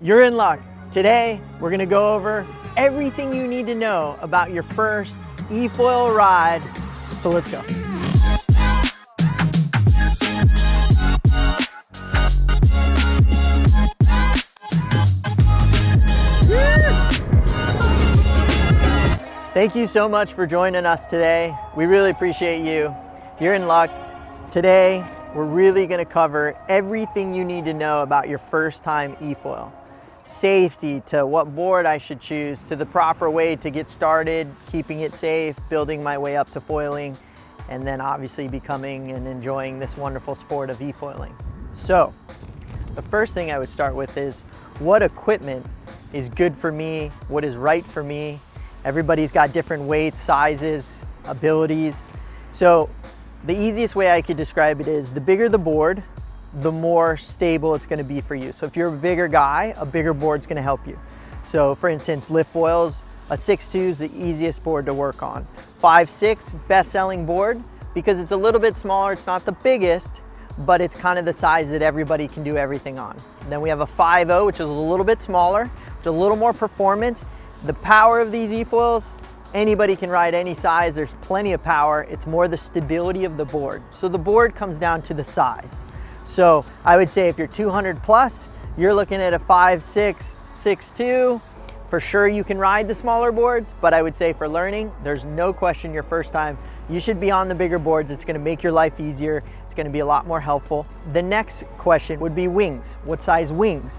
You're in luck. Today, we're gonna go over everything you need to know about your first Efoil ride. So let's go. Thank you so much for joining us today. We really appreciate you. You're in luck. Today, we're really gonna cover everything you need to know about your first time Efoil. Safety, to what board I should choose, to the proper way to get started, keeping it safe, building my way up to foiling, and then obviously becoming and enjoying this wonderful sport of efoiling. So, the first thing I would start with is what equipment is good for me, what is right for me. Everybody's got different weights, sizes, abilities. So the easiest way I could describe it is the bigger the board, the more stable it's going to be for you. So if you're a bigger guy, a bigger board's going to help you. So for instance, lift foils, a 6'2" is the easiest board to work on. 5'6", best-selling board because it's a little bit smaller. It's not the biggest, but it's kind of the size that everybody can do everything on. And then we have a 5'0", which is a little bit smaller, which is a little more performance. The power of these Efoils, anybody can ride any size. There's plenty of power. It's more the stability of the board. So the board comes down to the size. So I would say if you're 200 plus, you're looking at a 5'6", 6'2". For sure you can ride the smaller boards, but I would say for learning, there's no question your first time, you should be on the bigger boards. It's gonna make your life easier. It's gonna be a lot more helpful. The next question would be wings. What size wings?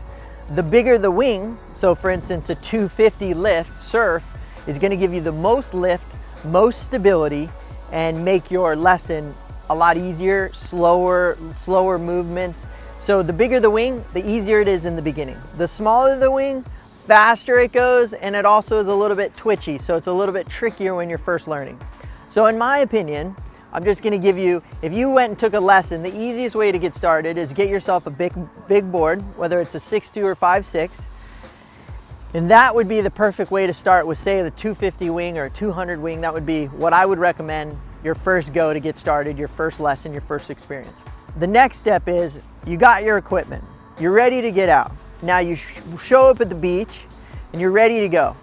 The bigger the wing, so for instance, a 250 lift surf is gonna give you the most lift, most stability, and make your lesson a lot easier, slower movements. So the bigger the wing, the easier it is in the beginning. The smaller the wing, faster it goes, and it also is a little bit twitchy, so it's a little bit trickier when you're first learning. So in my opinion, I'm just gonna give you, if you went and took a lesson, the easiest way to get started is get yourself a big board, whether it's a 6'2" or 5'6", and that would be the perfect way to start with, say, the 250 wing or 200 wing. That would be what I would recommend your first go to get started, your first lesson, your first experience. The next step is you got your equipment. You're ready to get out. Now you show up at the beach and you're ready to go.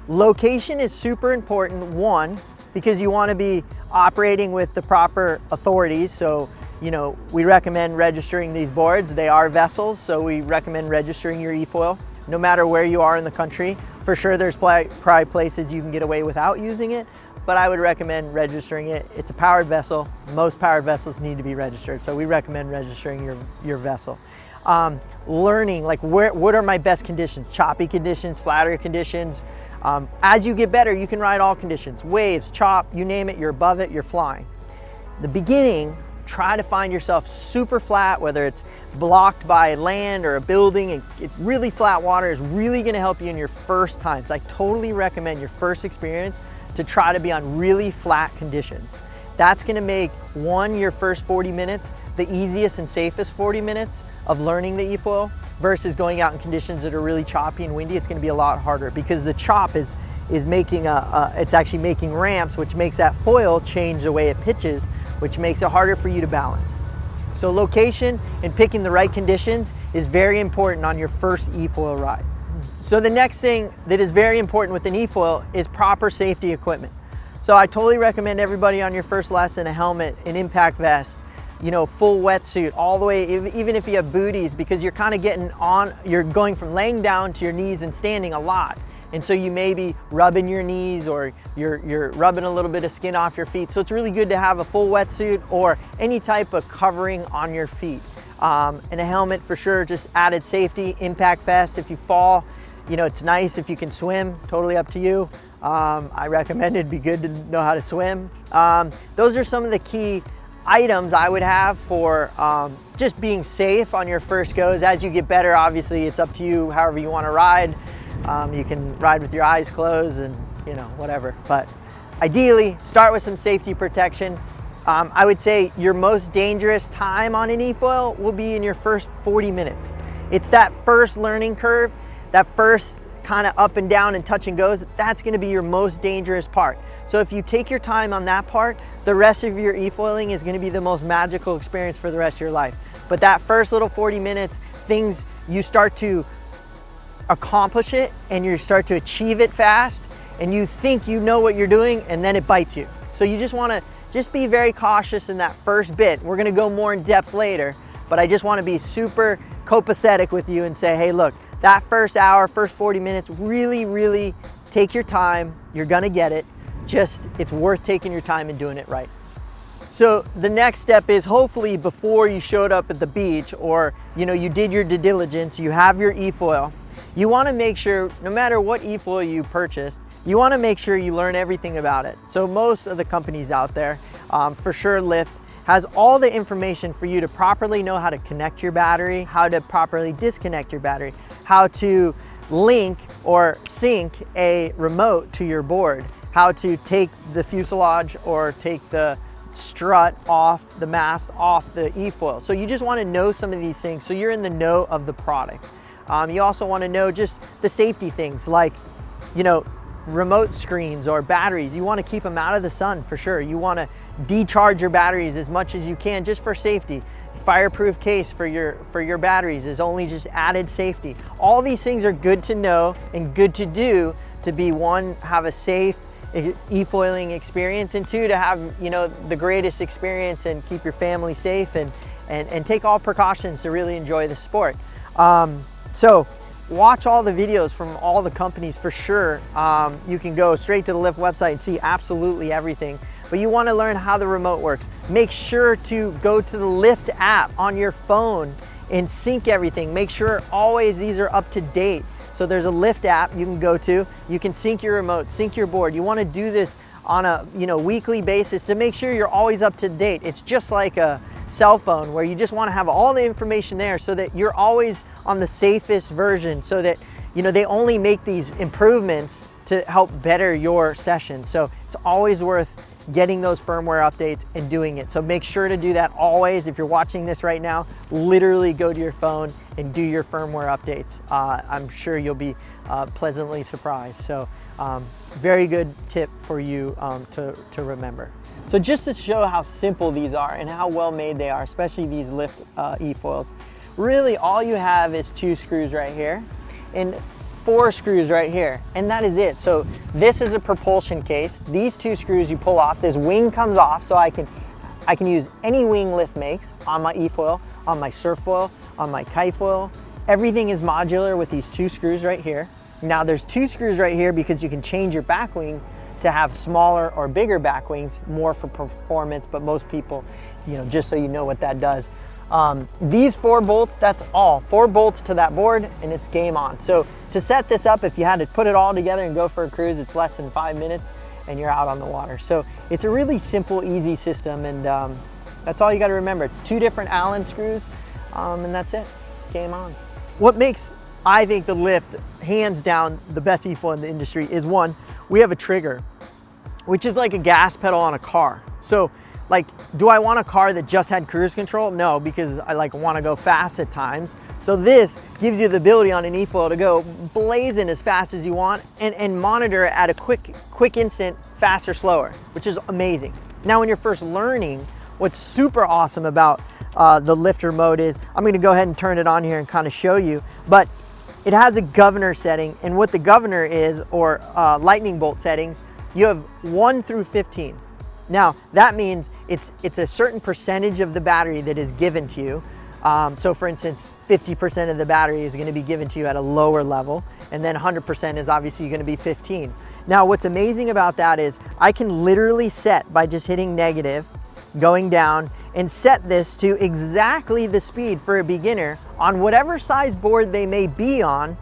Location is super important, one, because you want to be operating with the proper authorities. So, you know, we recommend registering these boards. They are vessels, so we recommend registering your Efoil no matter where you are in the country. For sure, there's probably places you can get away without using it, but I would recommend registering it. It's a powered vessel. Most powered vessels need to be registered, so we recommend registering your vessel. Learning, like what are my best conditions? Choppy conditions, flatter conditions. As you get better, you can ride all conditions. Waves, chop, you name it, you're above it, you're flying. The beginning, try to find yourself super flat, whether it's blocked by land or a building, and it's really flat water is really gonna help you in your first time. So I totally recommend your first experience to try to be on really flat conditions. That's gonna make, one, your first 40 minutes the easiest and safest 40 minutes of learning the Efoil versus going out in conditions that are really choppy and windy. It's gonna be a lot harder because the chop is making it's actually making ramps, which makes that foil change the way it pitches, which makes it harder for you to balance. So location and picking the right conditions is very important on your first Efoil ride. So the next thing that is very important with an Efoil is proper safety equipment. So I totally recommend everybody on your first lesson a helmet, an impact vest, you know, full wetsuit, all the way, even if you have booties, because you're kind of you're going from laying down to your knees and standing a lot. And so you may be rubbing your knees or you're rubbing a little bit of skin off your feet. So it's really good to have a full wetsuit or any type of covering on your feet. And a helmet for sure, just added safety, impact vest. If you fall, you know, it's nice if you can swim, totally up to you. I recommend it'd be good to know how to swim. Those are some of the key items I would have for just being safe on your first goes. As you get better, obviously it's up to you, however you want to ride. You can ride with your eyes closed and, you know, whatever. But ideally, start with some safety protection. I would say your most dangerous time on an Efoil will be in your first 40 minutes. It's that first learning curve, that first kind of up and down and touch and goes, that's going to be your most dangerous part. So if you take your time on that part, the rest of your Efoiling is going to be the most magical experience for the rest of your life. But that first little 40 minutes, things you start to accomplish it and you start to achieve it fast and you think you know what you're doing and then it bites you. So you just wanna be very cautious in that first bit. We're gonna go more in depth later, but I just wanna be super copacetic with you and say, hey, look, that first hour, first 40 minutes, really take your time. You're gonna get it. Just, it's worth taking your time and doing it right. So the next step is, hopefully before you showed up at the beach, or you did your due diligence, you have your Efoil. You want to make sure, no matter what Efoil you purchased, you want to make sure you learn everything about it. So most of the companies out there, for sure Lyft, has all the information for you to properly know how to connect your battery, how to properly disconnect your battery, how to link or sync a remote to your board, how to take the fuselage or take the strut off, the mast off the Efoil. So you just want to know some of these things so you're in the know of the product. You also want to know just the safety things like, remote screens or batteries. You want to keep them out of the sun for sure. You want to decharge your batteries as much as you can just for safety. Fireproof case for your batteries is only just added safety. All these things are good to know and good to do to be, one, have a safe e-foiling experience, and two, to have the greatest experience and keep your family safe and take all precautions to really enjoy the sport. So watch all the videos from all the companies for sure. You can go straight to the Lyft website and see absolutely everything, but you want to learn how the remote works. Make sure to go to the Lyft app on your phone and sync everything. Make sure always these are up to date. So there's a Lyft app you can go to. You can sync your remote, sync your board. You want to do this on a weekly basis to make sure you're always up to date. It's just like a cell phone where you just want to have all the information there so that you're always on the safest version, so that they only make these improvements to help better your session. So it's always worth getting those firmware updates and doing it. So make sure to do that always. If you're watching this right now, literally go to your phone and do your firmware updates. I'm sure you'll be pleasantly surprised. So very good tip for you to remember. So just to show how simple these are and how well made they are, especially these Lyft Efoils, really all you have is 2 screws right here and 4 screws right here, and that is it. So this is a propulsion case. These 2 screws you pull off, this wing comes off, so I can use any wing Lyft makes on my Efoil, on my Surfoil, on my Kitefoil. Everything is modular with these 2 screws right here. Now there's 2 screws right here because you can change your back wing to have smaller or bigger back wings, more for performance, but most people, just so you know what that does. These 4 bolts, that's all. 4 bolts to that board and it's game on. So to set this up, if you had to put it all together and go for a cruise, it's less than 5 minutes and you're out on the water. So it's a really simple, easy system, and that's all you got to remember. It's 2 different Allen screws and that's it. Game on. What makes, I think, the Lyft hands down the best Efoil in the industry is, one, we have a trigger, which is like a gas pedal on a car. So like, do I want a car that just had cruise control? No, because I want to go fast at times. So this gives you the ability on an Efoil to go blazing as fast as you want and monitor at a quick instant, faster, slower, which is amazing. Now, when you're first learning, what's super awesome about the Lyft remote is, I'm going to go ahead and turn it on here and kind of show you, but it has a governor setting, and what the governor is, or lightning bolt settings, you have 1 through 15. Now, that means it's a certain percentage of the battery that is given to you. So for instance, 50% of the battery is going to be given to you at a lower level, and then 100% is obviously going to be 15. Now, what's amazing about that is I can literally set, by just hitting negative, going down, and set this to exactly the speed for a beginner on whatever size board they may be on,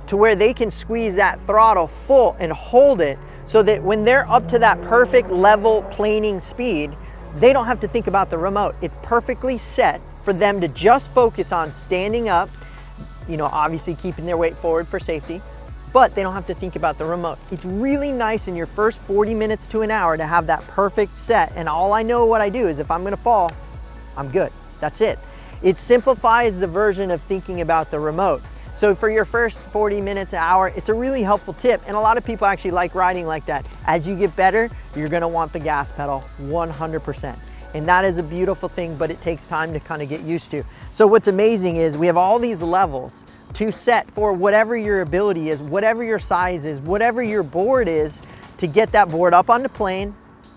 to where they can squeeze that throttle full and hold it, so that when they're up to that perfect level planing speed, they don't have to think about the remote. It's perfectly set for them to just focus on standing up, obviously keeping their weight forward for safety, but they don't have to think about the remote. It's really nice in your first 40 minutes to an hour to have that perfect set, and all I know what I do is, if I'm gonna fall, I'm good. That's it. It simplifies the version of thinking about the remote. So for your first 40 minutes, an hour, it's a really helpful tip, and a lot of people actually like riding like that. As you get better, you're gonna want the gas pedal 100%. And that is a beautiful thing, but it takes time to kind of get used to. So what's amazing is we have all these levels, to set for whatever your ability is, whatever your size is, whatever your board is, to get that board up on the plane,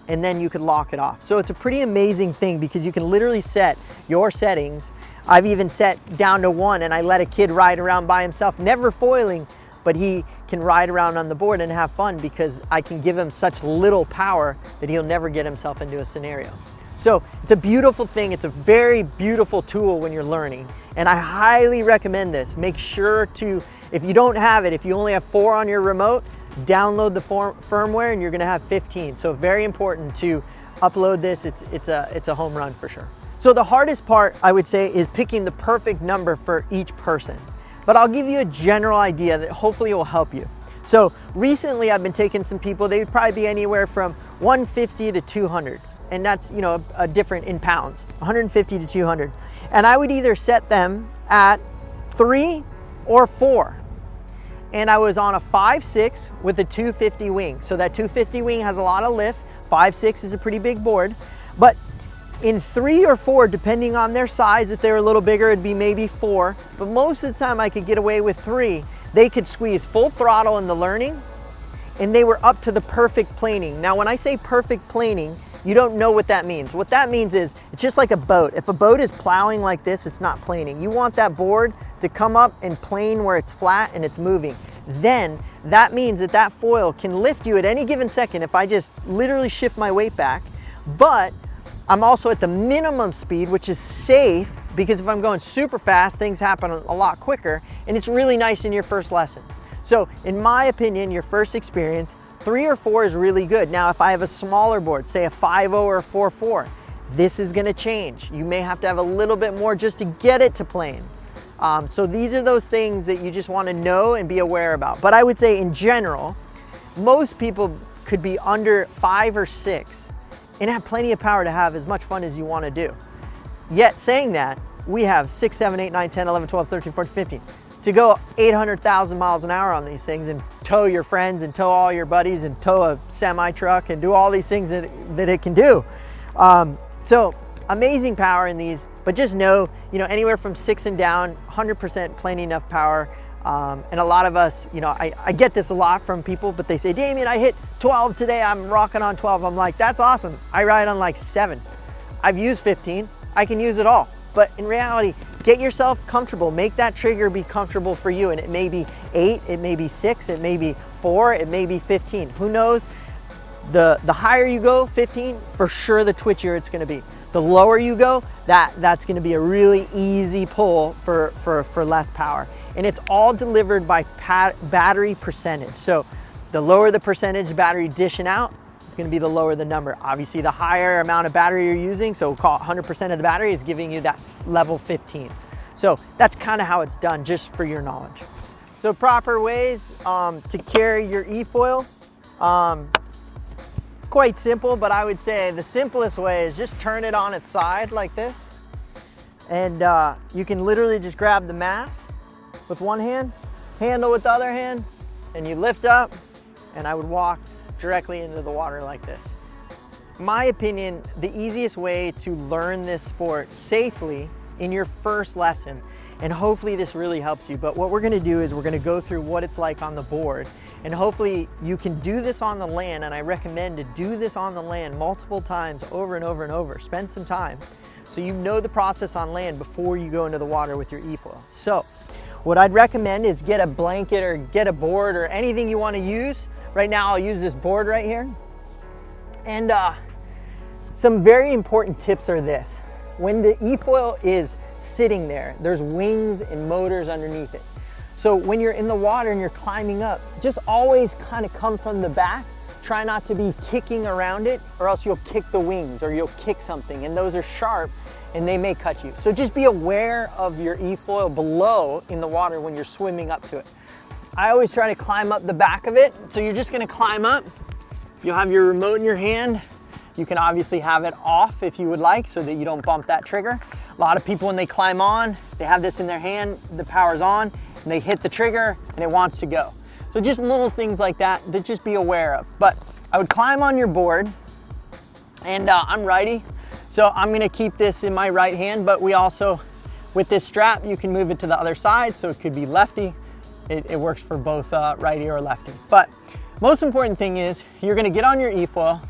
and then you could lock it off. So it's a pretty amazing thing because you can literally set your settings. I've even set down to 1, and I let a kid ride around by himself, never foiling, but he can ride around on the board and have fun because I can give him such little power that he'll never get himself into a scenario. So it's a beautiful thing. It's a very beautiful tool when you're learning. And I highly recommend this. Make sure to, if you don't have it, if you only have 4 on your remote, download the firmware and you're gonna have 15. So very important to upload this. It's a home run for sure. So the hardest part, I would say, is picking the perfect number for each person. But I'll give you a general idea that hopefully will help you. So recently I've been taking some people, they would probably be anywhere from 150 to 200. And that's, you know, a different in pounds, 150 to 200. And I would either set them at 3 or 4. And I was on a 5.6 with a 250 wing. So that 250 wing has a lot of lift. 5.6 is a pretty big board. But in 3 or 4, depending on their size, if they're a little bigger, it'd be maybe 4. But most of the time I could get away with 3. They could squeeze full throttle in the learning, and they were up to the perfect planing. Now, when I say perfect planing, you don't know what that means. What that means is, it's just like a boat. If a boat is plowing like this, it's not planing. You want that board to come up and plane where it's flat and it's moving. Then that means that that foil can lift you at any given second if I just literally shift my weight back. But I'm also at the minimum speed, which is safe, because if I'm going super fast, things happen a lot quicker, and it's really nice in your first lesson. So in my opinion, your first experience, 3 or 4 is really good. Now, if I have a smaller board, say a 5.0 or a 4.4, this is gonna change. You may have to have a little bit more just to get it to plane. So these are those things that you just wanna know and be aware about. But I would say in general, most people could be under 5 or 6 and have plenty of power to have as much fun as you wanna do. Yet saying that, we have 6, 7, 8, 9, 10, 11, 12, 13, 14, 15. To go 800,000 miles an hour on these things and tow your friends and tow all your buddies and tow a semi truck and do all these things that it can do. So amazing power in these, but just know, you know, anywhere from 6 and down, 100% plenty enough power. And a lot of us, you know, I get this a lot from people, but they say, Damien, I hit 12 today, I'm rocking on 12. I'm like, that's awesome. I ride on like 7. I've used 15, I can use it all. But in reality, get yourself comfortable. Make that trigger be comfortable for you. And it may be 8, it may be 6, it may be 4, it may be 15. Who knows? The higher you go, 15, for sure the twitchier it's gonna be. The lower you go, that's gonna be a really easy pull for less power. And it's all delivered by battery percentage. So the lower the percentage battery dishing out, it's gonna be the lower the number. Obviously, the higher amount of battery you're using, so we'll call it 100% of the battery, is giving you that level 15. So that's kind of how it's done, just for your knowledge. So proper ways to carry your Efoil. Quite simple, but I would say the simplest way is just turn it on its side like this. And you can literally just grab the mast with one hand, handle with the other hand, and you lift up, and I would walk directly into the water like this. In my opinion, the easiest way to learn this sport safely in your first lesson, and hopefully this really helps you, but what we're gonna do is we're gonna go through what it's like on the board, and hopefully you can do this on the land, and I recommend to do this on the land multiple times over and over and over. Spend some time so you know the process on land before you go into the water with your Efoil. So what I'd recommend is get a blanket or get a board or anything you wanna use. Right now I'll use this board right here. And some very important tips are this. When the Efoil is sitting there, there's wings and motors underneath it. So when you're in the water and you're climbing up, just always kind of come from the back. Try not to be kicking around it, or else you'll kick the wings or you'll kick something, and those are sharp and they may cut you. So just be aware of your Efoil below in the water when you're swimming up to it. I always try to climb up the back of it. So you're just gonna climb up. You'll have your remote in your hand. You can obviously have it off if you would like, so that you don't bump that trigger. A lot of people, when they climb on, they have this in their hand, the power's on, and they hit the trigger and it wants to go. So just little things like that just be aware of. But I would climb on your board, and I'm righty. So I'm gonna keep this in my right hand, but we also With this strap, you can move it to the other side, so it could be lefty. It works for both righty or lefty. But most important thing is you're gonna get on your Efoil,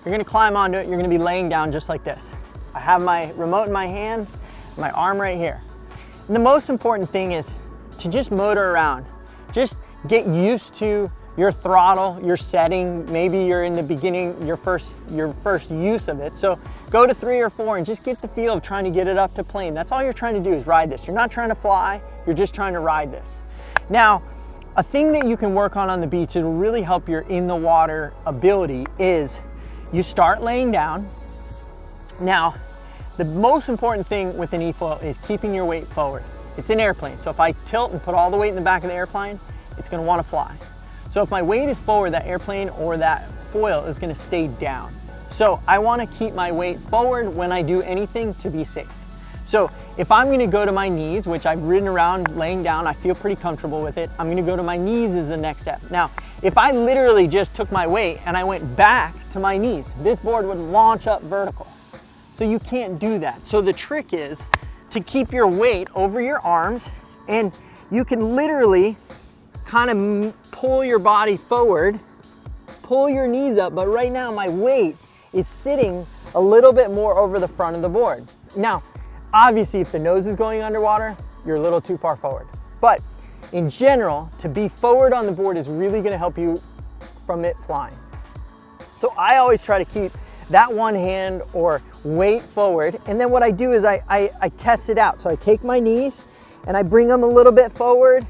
you're gonna climb onto it, you're gonna be laying down just like this. I have my remote in my hand, my arm right here. And the most important thing is to just motor around. Just get used to your throttle, your setting. Maybe you're in the beginning, your first use of it. So go to 3 or 4 and just get the feel of trying to get it up to plane. That's all you're trying to do is ride this. You're not trying to fly, you're just trying to ride this. Now, a thing that you can work on the beach that'll really help your in the water ability is you start laying down. Now, the most important thing with an Efoil is keeping your weight forward. It's an airplane, so if I tilt and put all the weight in the back of the airplane, it's gonna wanna fly. So if my weight is forward, that airplane or that foil is gonna stay down. So I wanna keep my weight forward when I do anything to be safe. So if I'm gonna go to my knees, which I've ridden around laying down, I feel pretty comfortable with it, I'm gonna go to my knees as the next step. Now, if I literally just took my weight and I went back to my knees, this board would launch up vertical. So you can't do that. So the trick is to keep your weight over your arms, and you can literally kind of pull your body forward, pull your knees up, but right now my weight is sitting a little bit more over the front of the board. Now, obviously if the nose is going underwater, you're a little too far forward. But in general, to be forward on the board is really gonna help you from it flying. So I always try to keep that one hand or weight forward, and then what I do is I test it out. So I take my knees and I bring them a little bit forward,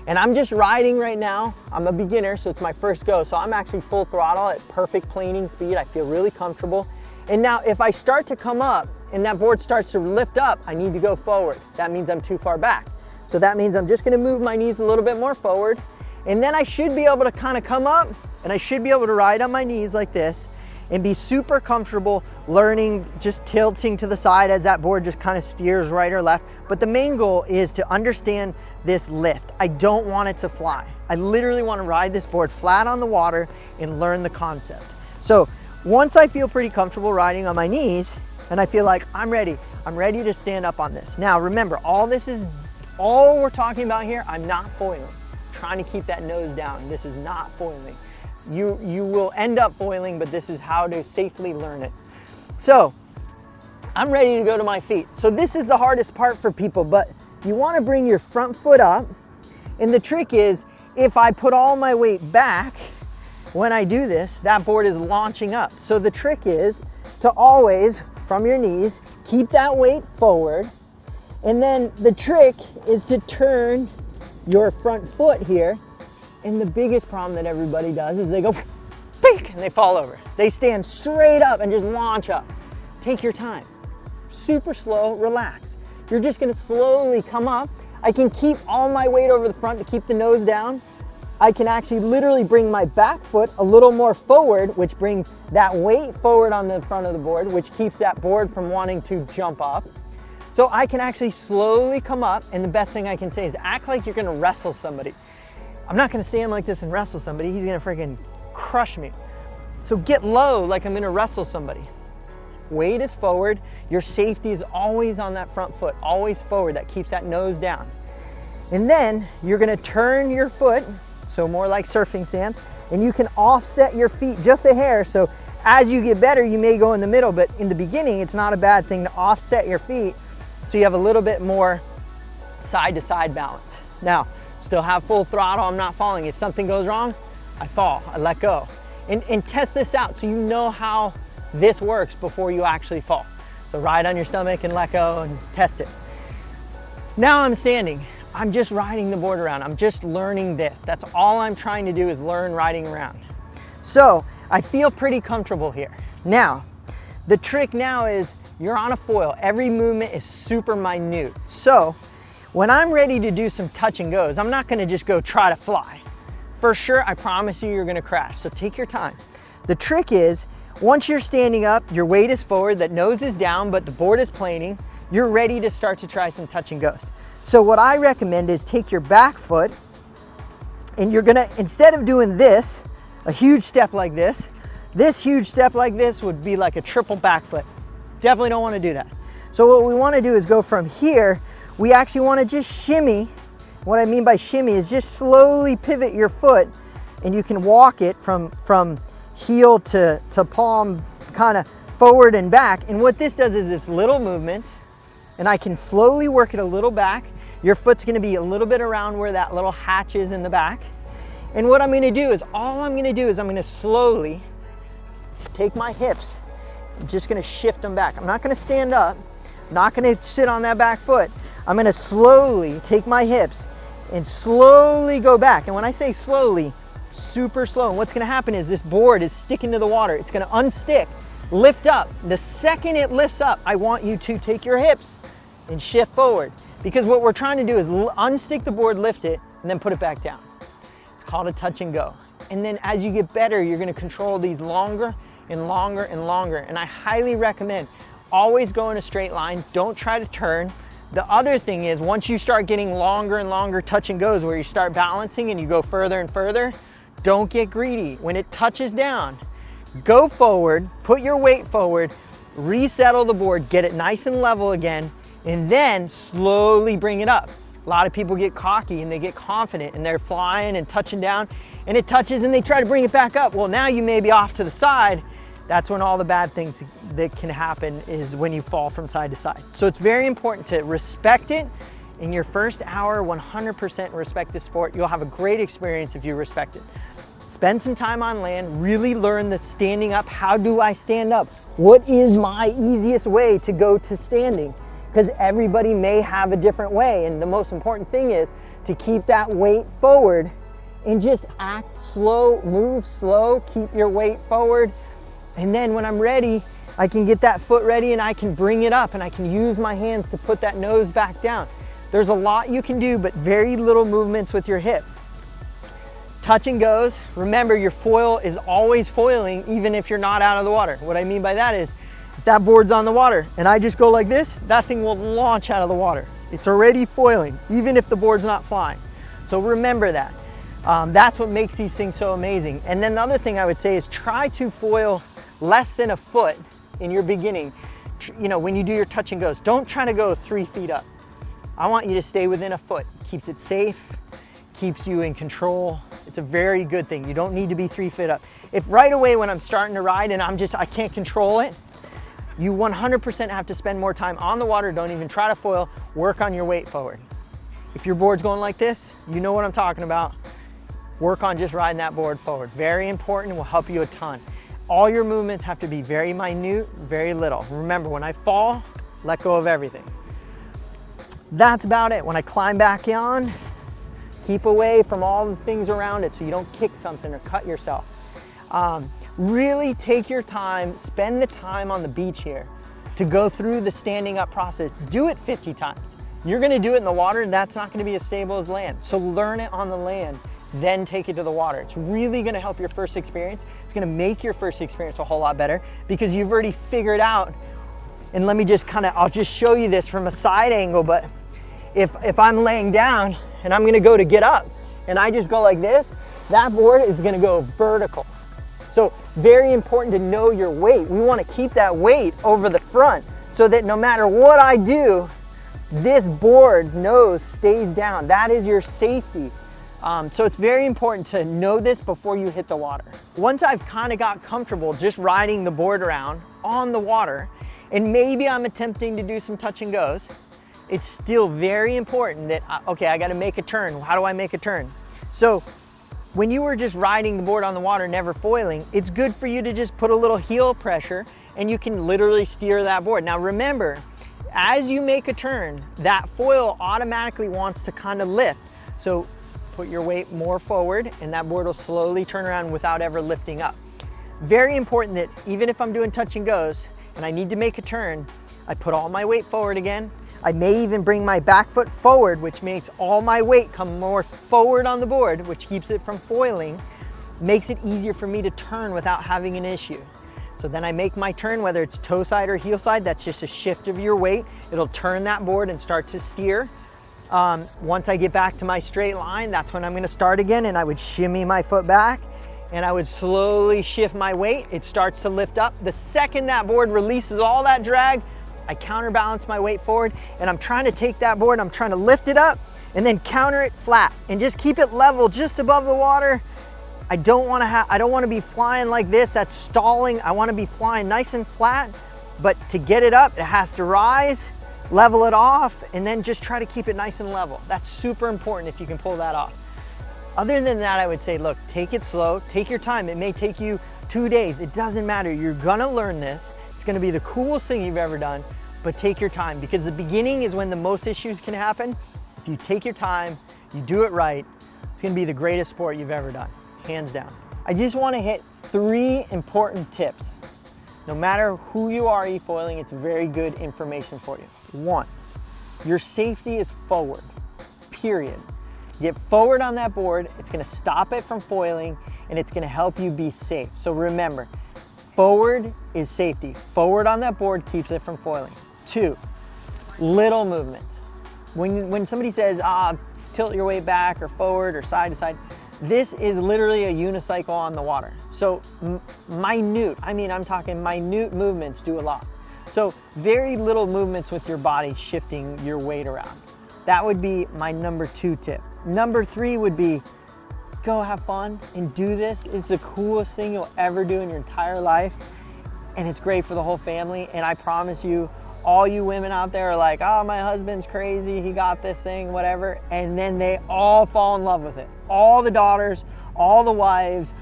and I'm just riding right now. I'm a beginner, so it's my first go. So I'm actually full throttle at perfect planing speed. I feel really comfortable. And now if I start to come up and that board starts to lift up, I need to go forward. That means I'm too far back. So that means I'm just gonna move my knees a little bit more forward, and then I should be able to kind of come up, and I should be able to ride on my knees like this and be super comfortable learning, just tilting to the side as that board just kind of steers right or left. But the main goal is to understand this lift. I don't want it to fly. I literally want to ride this board flat on the water and learn the concept. So once I feel pretty comfortable riding on my knees and I feel like I'm ready to stand up on this. Now remember, all we're talking about here, I'm not foiling. I'm trying to keep that nose down. This is not foiling. You will end up foiling, but this is how to safely learn it. So I'm ready to go to my feet. So this is the hardest part for people, but you want to bring your front foot up. And the trick is, if I put all my weight back, when I do this, that board is launching up. So the trick is to always, from your knees, keep that weight forward. And then the trick is to turn your front foot here. And the biggest problem that everybody does is they go, bink, and they fall over. They stand straight up and just launch up. Take your time. Super slow, relax. You're just gonna slowly come up. I can keep all my weight over the front to keep the nose down. I can actually literally bring my back foot a little more forward, which brings that weight forward on the front of the board, which keeps that board from wanting to jump up. So I can actually slowly come up, and the best thing I can say is act like you're gonna wrestle somebody. I'm not gonna stand like this and wrestle somebody. He's gonna freaking crush me. So get low like I'm gonna wrestle somebody. Weight is forward. Your safety is always on that front foot, always forward. That keeps that nose down. And then you're gonna turn your foot, so more like surfing stance, and you can offset your feet just a hair. So as you get better, you may go in the middle, but in the beginning, it's not a bad thing to offset your feet so you have a little bit more side to side balance. Now, still have full throttle, I'm not falling. If something goes wrong, I fall, I let go. And test this out so you know how this works before you actually fall. So ride on your stomach and let go and test it. Now I'm standing. I'm just riding the board around. I'm just learning this. That's all I'm trying to do is learn riding around. So I feel pretty comfortable here. Now, the trick now is you're on a foil. Every movement is super minute. So when I'm ready to do some touch and goes, I'm not gonna just go try to fly. For sure, I promise you, you're gonna crash. So take your time. The trick is, once you're standing up, your weight is forward, that nose is down, but the board is planing, you're ready to start to try some touch and goes. So what I recommend is take your back foot, and you're gonna, instead of doing this, a huge step like this huge step like this would be like a triple back foot. Definitely don't wanna do that. So what we want to do is go from here. We actually want to just shimmy. What I mean by shimmy is just slowly pivot your foot, and you can walk it from heel to palm, kind of forward and back. And what this does is it's little movements, and I can slowly work it a little back. Your foot's going to be a little bit around where that little hatch is in the back. And what I'm going to do is, I'm going to slowly take my hips. I'm just going to shift them back. I'm not going to stand up. I'm not going to sit on that back foot. I'm going to slowly take my hips and slowly go back. And when I say slowly, super slow. And what's going to happen is this board is sticking to the water. It's going to unstick, lift up. The second it lifts up, I want you to take your hips and shift forward. Because what we're trying to do is unstick the board, lift it, and then put it back down. It's called a touch and go. And then as you get better, you're going to control these longer and longer and longer. And I highly recommend always go in a straight line. Don't try to turn. The other thing is, once you start getting longer and longer touch and goes, where you start balancing and you go further and further, don't get greedy. When it touches down, go forward, put your weight forward, resettle the board, get it nice and level again, and then slowly bring it up. A lot of people get cocky and they get confident and they're flying and touching down, and it touches and they try to bring it back up. Well, now you may be off to the side. That's when all the bad things that can happen is when you fall from side to side. So it's very important to respect it. In your first hour, 100% respect the sport. You'll have a great experience if you respect it. Spend some time on land, really learn the standing up. How do I stand up? What is my easiest way to go to standing? Because everybody may have a different way. And the most important thing is to keep that weight forward and just act slow, move slow, keep your weight forward. And then when I'm ready, I can get that foot ready and I can bring it up and I can use my hands to put that nose back down. There's a lot you can do, but very little movements with your hip. Touch and goes. Remember, your foil is always foiling even if you're not out of the water. What I mean by that is, if that board's on the water and I just go like this, that thing will launch out of the water. It's already foiling, even if the board's not flying. So remember that. That's what makes these things so amazing. And then the other thing I would say is try to foil less than a foot in your beginning. You know, when you do your touch and goes, don't try to go 3 feet up. I want you to stay within a foot. Keeps it safe, keeps you in control. It's a very good thing. You don't need to be 3 feet up. If right away when I'm starting to ride and I can't control it, you 100% have to spend more time on the water. Don't even try to foil. Work on your weight forward. If your board's going like this, you know what I'm talking about. Work on just riding that board forward. Very important, will help you a ton. All your movements have to be very minute, very little. Remember, when I fall, let go of everything. That's about it. When I climb back on, keep away from all the things around it so you don't kick something or cut yourself. Really take your time, spend the time on the beach here to go through the standing up process. Do it 50 times. You're gonna do it in the water and that's not gonna be as stable as land. So learn it on the land, then take it to the water. It's really gonna help your first experience. It's gonna make your first experience a whole lot better because you've already figured out, and let me just I'll just show you this from a side angle, but if I'm laying down and I'm gonna go to get up and I just go like this, that board is gonna go vertical. So very important to know your weight. We wanna keep that weight over the front so that no matter what I do, this board nose stays down. That is your safety. So it's very important to know this before you hit the water. Once I've got comfortable just riding the board around on the water, and maybe I'm attempting to do some touch and goes, it's still very important that, okay, I gotta make a turn. How do I make a turn? So when you were just riding the board on the water, never foiling, it's good for you to just put a little heel pressure and you can literally steer that board. Now remember, as you make a turn, that foil automatically wants to lift. So put your weight more forward and that board will slowly turn around without ever lifting up. Very important that even if I'm doing touch and goes and I need to make a turn, I put all my weight forward again. I may even bring my back foot forward, which makes all my weight come more forward on the board, which keeps it from foiling, makes it easier for me to turn without having an issue. So then I make my turn, whether it's toe side or heel side, that's just a shift of your weight. It'll turn that board and start to steer. Once I get back to my straight line, that's when I'm gonna start again, and I would shimmy my foot back and I would slowly shift my weight. It starts to lift up. The second that board releases all that drag, I counterbalance my weight forward, and I'm trying to take that board, I'm trying to lift it up, and then counter it flat, and just keep it level just above the water. I don't want to be flying like this, that's stalling. I want to be flying nice and flat, but to get it up, it has to rise, level it off, and then just try to keep it nice and level. That's super important if you can pull that off. Other than that, I would say, look, take it slow, take your time. It may take you 2 days, it doesn't matter. You're gonna learn this. It's gonna be the coolest thing you've ever done, but take your time, because the beginning is when the most issues can happen. If you take your time, you do it right, it's gonna be the greatest sport you've ever done, hands down. I just wanna hit 3 important tips. No matter who you are efoiling, it's very good information for you. 1, your safety is forward, period. Get forward on that board, it's gonna stop it from foiling, and it's gonna help you be safe. So remember, forward is safety. Forward on that board keeps it from foiling. 2, little movement. When somebody says, tilt your weight back or forward or side to side, this is literally a unicycle on the water. So I'm talking minute movements do a lot. So very little movements with your body shifting your weight around. That would be my number 2 tip. Number 3 would be, go have fun and do this. It's the coolest thing you'll ever do in your entire life. And it's great for the whole family. And I promise you, all you women out there are like, oh, my husband's crazy, he got this thing, whatever. And then they all fall in love with it. All the daughters, all the wives,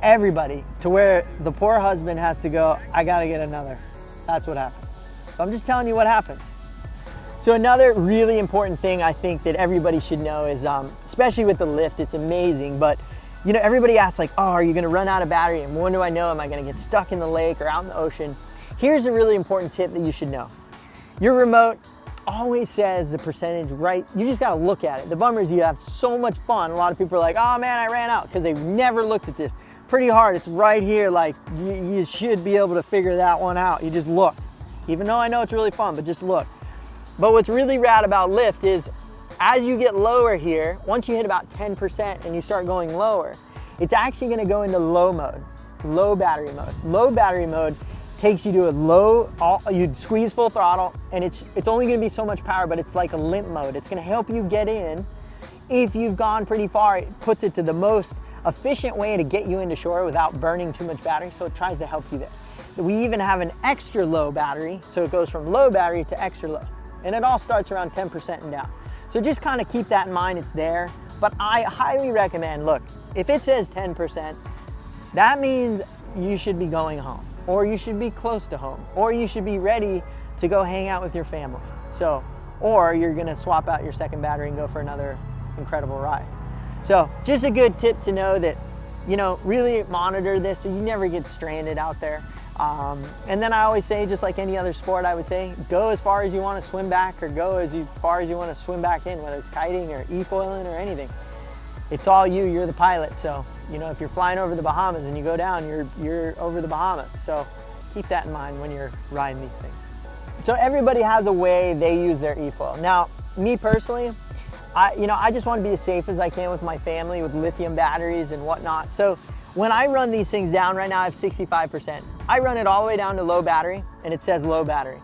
everybody, to where the poor husband has to go, I gotta get another. That's what happens. So I'm just telling you what happens. So another really important thing I think that everybody should know is, especially with the lift, it's amazing, but you know, everybody asks like, oh, are you gonna run out of battery? And when do I know? Am I gonna get stuck in the lake or out in the ocean? Here's a really important tip that you should know. Your remote always says the percentage right. You just gotta look at it. The bummer is you have so much fun. A lot of people are like, oh man, I ran out, because they've never looked at this. Pretty hard, it's right here, like you should be able to figure that one out. You just look. Even though I know it's really fun, but just look. But what's really rad about lift is as you get lower here, once you hit about 10% and you start going lower, it's actually gonna go into low mode, low battery mode. Low battery mode takes you to a low, you'd squeeze full throttle, and it's only gonna be so much power, but it's like a limp mode. It's gonna help you get in. If you've gone pretty far, it puts it to the most efficient way to get you into shore without burning too much battery, so it tries to help you there. We even have an extra low battery, so it goes from low battery to extra low. And it all starts around 10% and down. So just kind of keep that in mind, it's there. But I highly recommend, look, if it says 10%, that means you should be going home, or you should be close to home, or you should be ready to go hang out with your family. So, or you're gonna swap out your second battery and go for another incredible ride. So just a good tip to know that, you know, really monitor this so you never get stranded out there. And then I always say, just like any other sport, I would say, go as far as you want to swim back, or go as far as you want to swim back in, whether it's kiting or efoiling or anything. It's all you, you're the pilot. So, you know, if you're flying over the Bahamas and you go down, you're over the Bahamas. So keep that in mind when you're riding these things. So everybody has a way they use their efoil. Now, me personally, I just want to be as safe as I can with my family, with lithium batteries and whatnot. So when I run these things down, right now I have 65%. I run it all the way down to low battery, and it says low battery.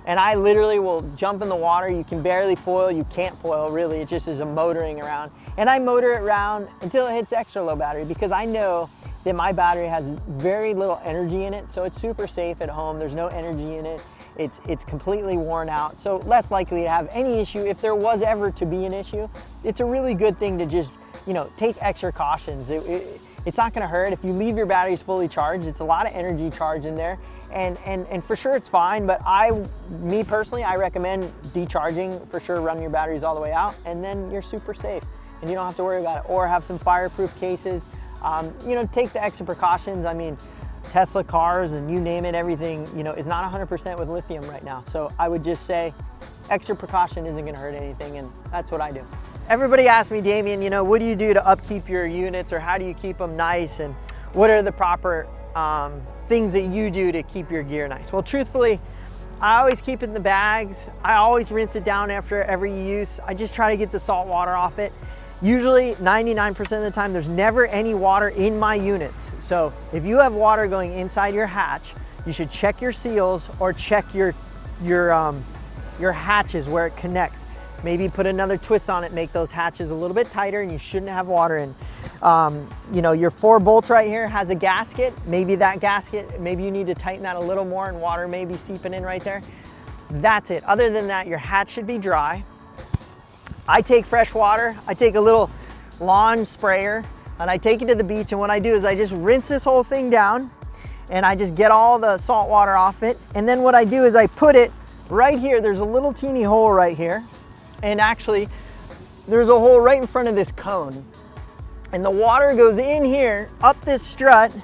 And I literally will jump in the water. You can barely foil, you can't foil really, it just is a motoring around. And I motor it around until it hits extra low battery, because I know that my battery has very little energy in it, so it's super safe at home. There's no energy in it. It's completely worn out, so less likely to have any issue. If there was ever to be an issue, it's a really good thing to just, you know, take extra cautions. It's not gonna hurt. If you leave your batteries fully charged, it's a lot of energy charge in there, and for sure it's fine, but me personally, I recommend decharging for sure, run your batteries all the way out, and then you're super safe, and you don't have to worry about it. Or have some fireproof cases. You know, take the extra precautions. I mean, Tesla cars and you name it, everything, you know, is not 100% with lithium right now. So I would just say extra precaution isn't gonna hurt anything, and that's what I do. Everybody asks me, Damien, you know, what do you do to upkeep your units, or how do you keep them nice, and what are the proper things that you do to keep your gear nice? Well, truthfully, I always keep it in the bags. I always rinse it down after every use. I just try to get the salt water off it. Usually 99% of the time, there's never any water in my units. So if you have water going inside your hatch, you should check your seals or check your your hatches where it connects. Maybe put another twist on it, make those hatches a little bit tighter, and you shouldn't have water in. You know, your 4 bolts right here has a gasket. Maybe that gasket, maybe you need to tighten that a little more and water may be seeping in right there. That's it. Other than that, your hatch should be dry. I take fresh water. I take a little lawn sprayer and I take it to the beach, and what I do is I just rinse this whole thing down and I just get all the salt water off it. And then what I do is I put it right here. There's a little teeny hole right here. And actually, there's a hole right in front of this cone. And the water goes in here, up this strut,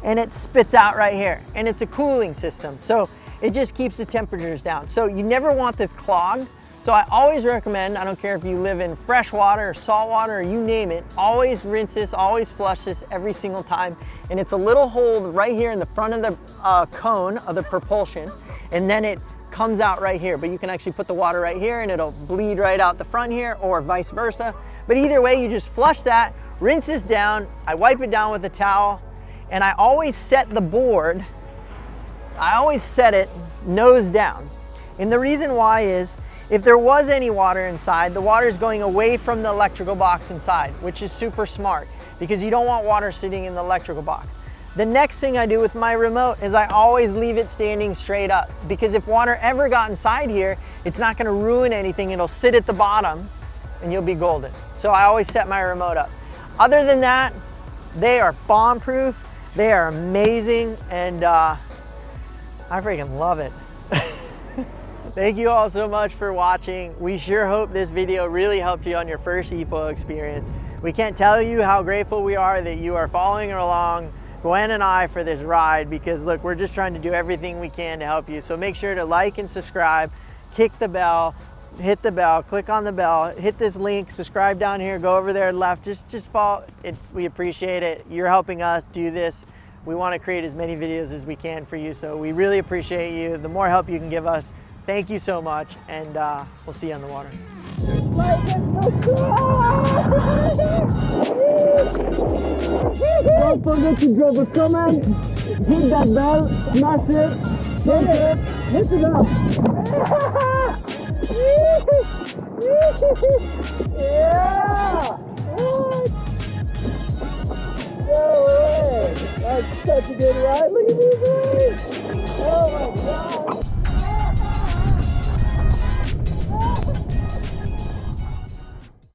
and it spits out right here. And it's a cooling system, so it just keeps the temperatures down. So you never want this clogged. So I always recommend, I don't care if you live in fresh water or salt water or you name it, always rinse this, always flush this every single time. And it's a little hole right here in the front of the cone of the propulsion, and then it comes out right here. But you can actually put the water right here and it'll bleed right out the front here, or vice versa. But either way, you just flush that, rinse this down, I wipe it down with a towel, and I always set the board, I always set it nose down. And the reason why is, if there was any water inside, the water is going away from the electrical box inside, which is super smart because you don't want water sitting in the electrical box. The next thing I do with my remote is I always leave it standing straight up, because if water ever got inside here, it's not gonna ruin anything. It'll sit at the bottom and you'll be golden. So I always set my remote up. Other than that, they are bomb proof. They are amazing, and I freaking love it. Thank you all so much for watching. We sure hope this video really helped you on your first Efoil experience. We can't tell you how grateful we are that you are following along Gwen and I for this ride, because look, we're just trying to do everything we can to help you. So make sure to like and subscribe, kick the bell, hit the bell, click on the bell, hit this link, subscribe down here, go over there left, just follow it. We appreciate it. You're helping us do this. We want to create as many videos as we can for you, so we really appreciate you. The more help you can give us, thank you so much, and we'll see you on the water. Don't forget to drop a comment, hit that bell, smash it, hit it up. Yeah! No way! That's such a good ride. Look at these guys! Oh my God!